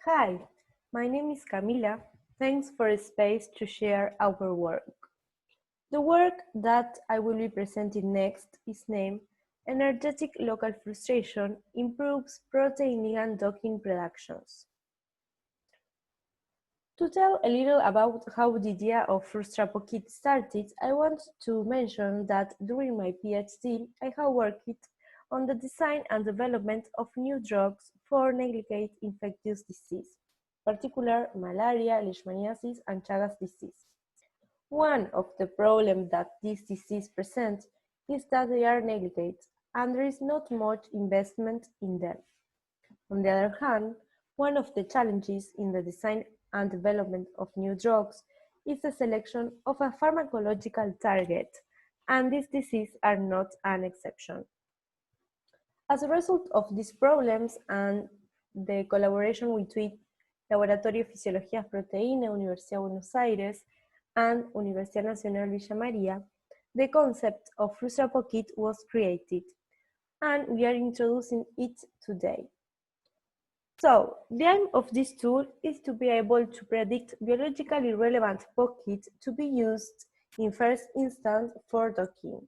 Hi, my name is Camila. Thanks for a space to share our work. The work that I will be presenting next is named Energetic Local Frustration Improves Protein-Ligand Docking Productions. To tell a little about how the idea of Fruitcatometer started, I want to mention that during my PhD, I have worked on the design and development of new drugs for negligent infectious disease, particularly malaria, leishmaniasis, and Chagas disease. One of the problems that this disease presents is that they are negligent and there is not much investment in them. On the other hand, one of the challenges in the design and development of new drugs is the selection of a pharmacological target, and these diseases are not an exception. As a result of these problems and the collaboration between Laboratorio de Fisiología Proteína, Universidad de Buenos Aires, and Universidad Nacional Villa María, the concept of Fruitcatometer was created, and we are introducing it today. So, the aim of this tool is to be able to predict biologically relevant pockets to be used in first instance for docking.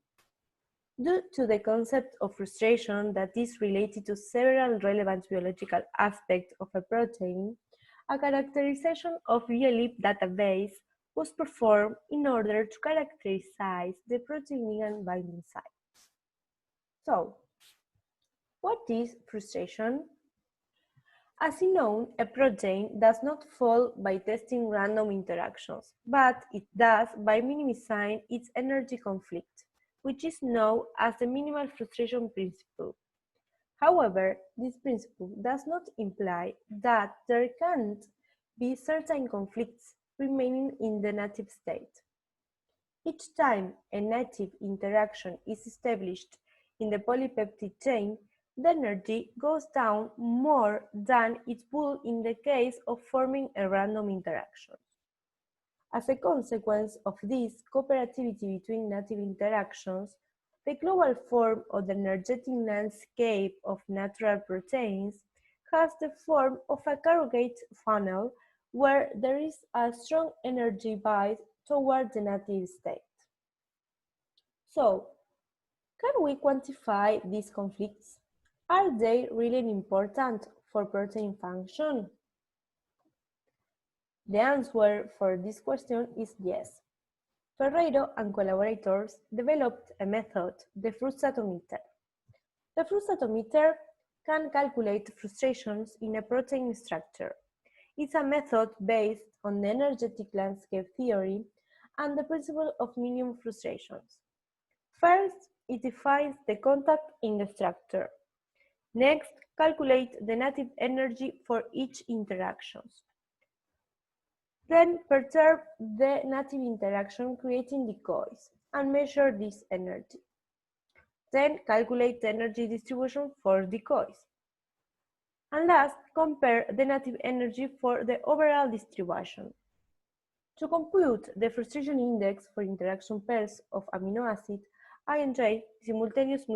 Due to the concept of frustration that is related to several relevant biological aspects of a protein, a characterization of VLIP database was performed in order to characterize the protein-ligand binding sites. So, what is frustration? As you know, a protein does not fall by testing random interactions, but it does by minimizing its energy conflict, which is known as the minimal frustration principle. However, this principle does not imply that there can't be certain conflicts remaining in the native state. Each time a native interaction is established in the polypeptide chain, the energy goes down more than it would in the case of forming a random interaction. As a consequence of this cooperativity between native interactions, the global form of the energetic landscape of natural proteins has the form of a corrugated funnel where there is a strong energy bias toward the native state. So, can we quantify these conflicts? Are they really important for protein function? The answer for this question is yes. Ferreiro and collaborators developed a method, the Fruitcatometer. The Fruitcatometer can calculate frustrations in a protein structure. It's a method based on the energetic landscape theory and the principle of minimum frustrations. First, it defines the contact in the structure. Next, calculate the native energy for each interaction. Then perturb the native interaction creating decoys and measure this energy. Then calculate the energy distribution for decoys. And last, compare the native energy for the overall distribution. To compute the frustration index for interaction pairs of amino acid, INJ, simultaneous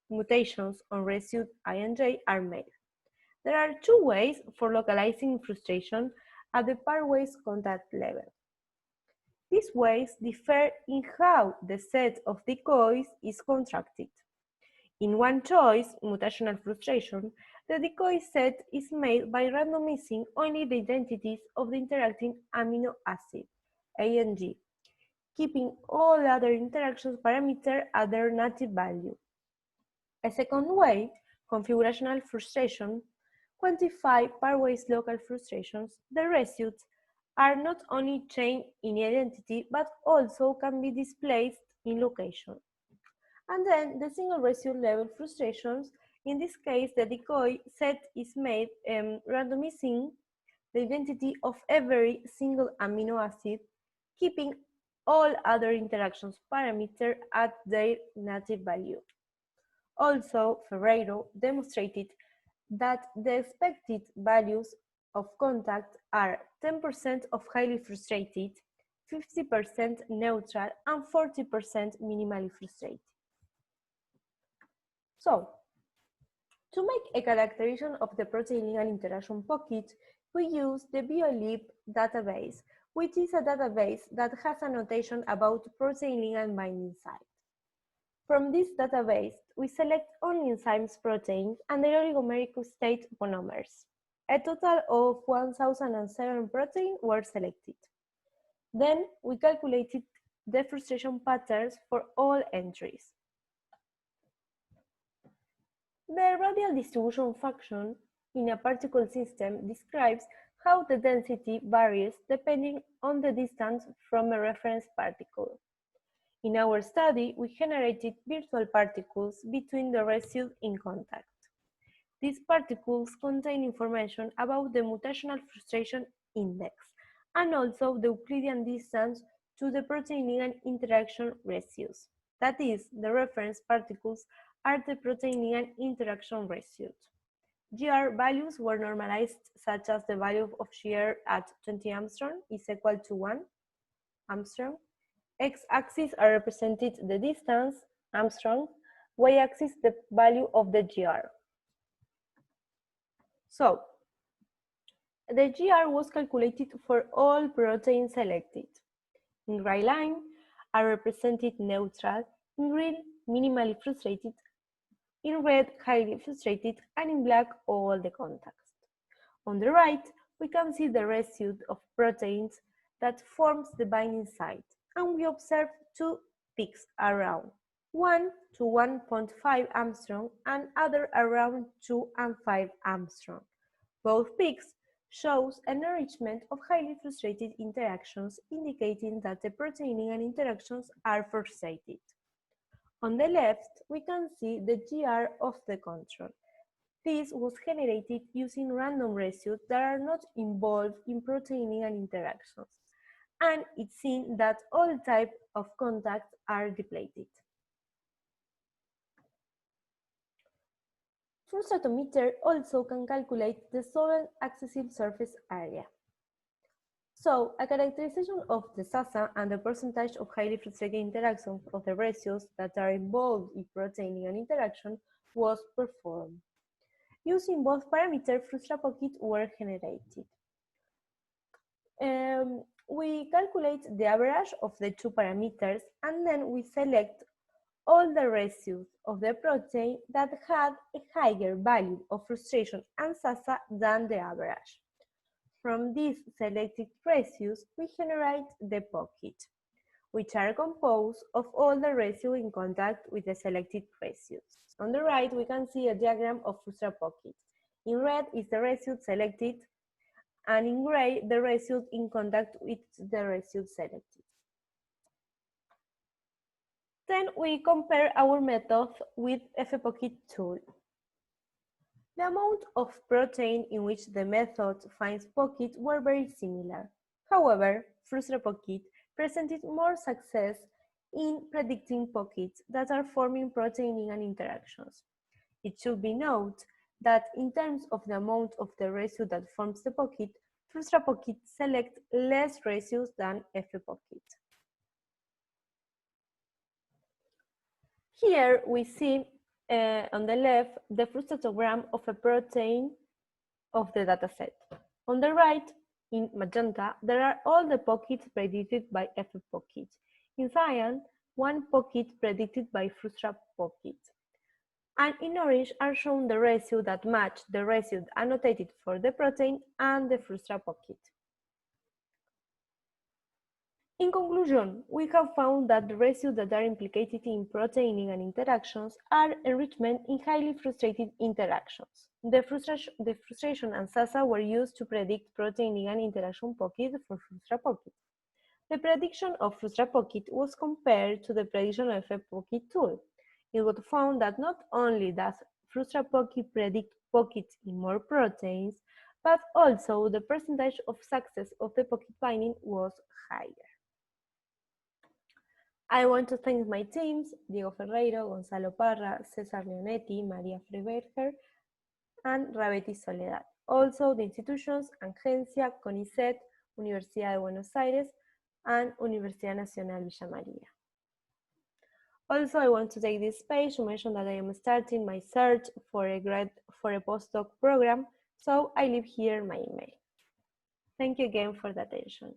mutations on residue INJ are made. There are two ways for localizing frustration at the pairwise contact level. These ways differ in how the set of decoys is constructed. In one choice, mutational frustration, the decoy set is made by randomizing only the identities of the interacting amino acid, ANG, keeping all other interactions parameters at their native value. A second way, configurational frustration, quantify pairwise local frustrations. The residues are not only changed in identity, but also can be displaced in location. And then the single residue level frustrations, in this case, the decoy set is made randomizing the identity of every single amino acid, keeping all other interactions parameters at their native value. Also, Ferreiro demonstrated that the expected values of contact are 10% of highly frustrated, 50% neutral, and 40% minimally frustrated. So, To make a characterization of the protein-ligand interaction pocket, we use the BioLib database, which is a database that has a notation about protein-ligand binding site. From this database, we select only enzymes, proteins, and their oligomeric state monomers. A total of 1,007 proteins were selected. Then we calculated the frustration patterns for all entries. The radial distribution function in a particle system describes how the density varies depending on the distance from a reference particle. In our study, we generated virtual particles between the residues in contact. These particles contain information about the mutational frustration index and also the Euclidean distance to the protein-ligand interaction residues. That is, the reference particles are the protein-ligand interaction residues. GR values were normalized, such as the value of GR at 20 angstrom is equal to 1 angstrom. X-axis are represented the distance, angstrom, y-axis the value of the GR. So, the GR was calculated for all proteins selected. In gray line are represented neutral, in green minimally frustrated, in red highly frustrated, and in black all the contacts. On the right, we can see the residue of proteins that forms the binding site, and we observe two peaks around 1 to 1.5 angstrom and other around 2 and 5 angstrom. Both peaks shows an enrichment of highly frustrated interactions, indicating that the protein-ligand interactions are frustrated. On the left, we can see the GR of the control. This was generated using random residues that are not involved in protein-ligand interactions, and it's seen that all types of contacts are depleted. Fruitcatometer also can calculate the solvent accessible surface area. So, a characterization of the SASA and the percentage of highly frustrated interactions of the residues that are involved in protein-ligand interaction was performed. Using both parameters, frustra pockets were generated. We calculate the average of the two parameters, and then we select all the residues of the protein that had a higher value of frustration and SASA than the average. From these selected residues, we generate the pocket, which are composed of all the residues in contact with the selected residues. On the right, we can see a diagram of frustra pocket. In red is the residue selected, and in gray, the residue in contact with the residue selected. Then we compare our method with FPocket tool. The amount of protein in which the method finds pockets were very similar. However, frustra pocket presented more success in predicting pockets that are forming protein-ligand interactions. It should be noted that in terms of the amount of the residue that forms the pocket, frustra pocket select less residues than FPocket. Here we see on the left the frustatogram of a protein of the dataset. On the right, in magenta, there are all the pockets predicted by FPocket. In cyan, one pocket predicted by frustra pocket. And in orange are shown the residue that match the residue annotated for the protein and the frustra pocket. In conclusion, we have found that the residues that are implicated in protein-ligand interactions are enrichment in highly frustrated interactions. The frustration and SASA were used to predict protein-ligand interaction pocket for frustra pocket. The prediction of frustra pocket was compared to the prediction of a pocket tool. It was found that not only does frustra pocket predict pockets in more proteins, but also the percentage of success of the pocket binding was higher. I want to thank my teams, Diego Ferreiro, Gonzalo Parra, Cesar Leonetti, Maria Freiberger, and Rabetti Soledad. Also the institutions, Agencia, CONICET, Universidad de Buenos Aires, and Universidad Nacional Villa María. Also, I want to take this page to mention that I am starting my search for a postdoc program, so I leave here my email. Thank you again for the attention.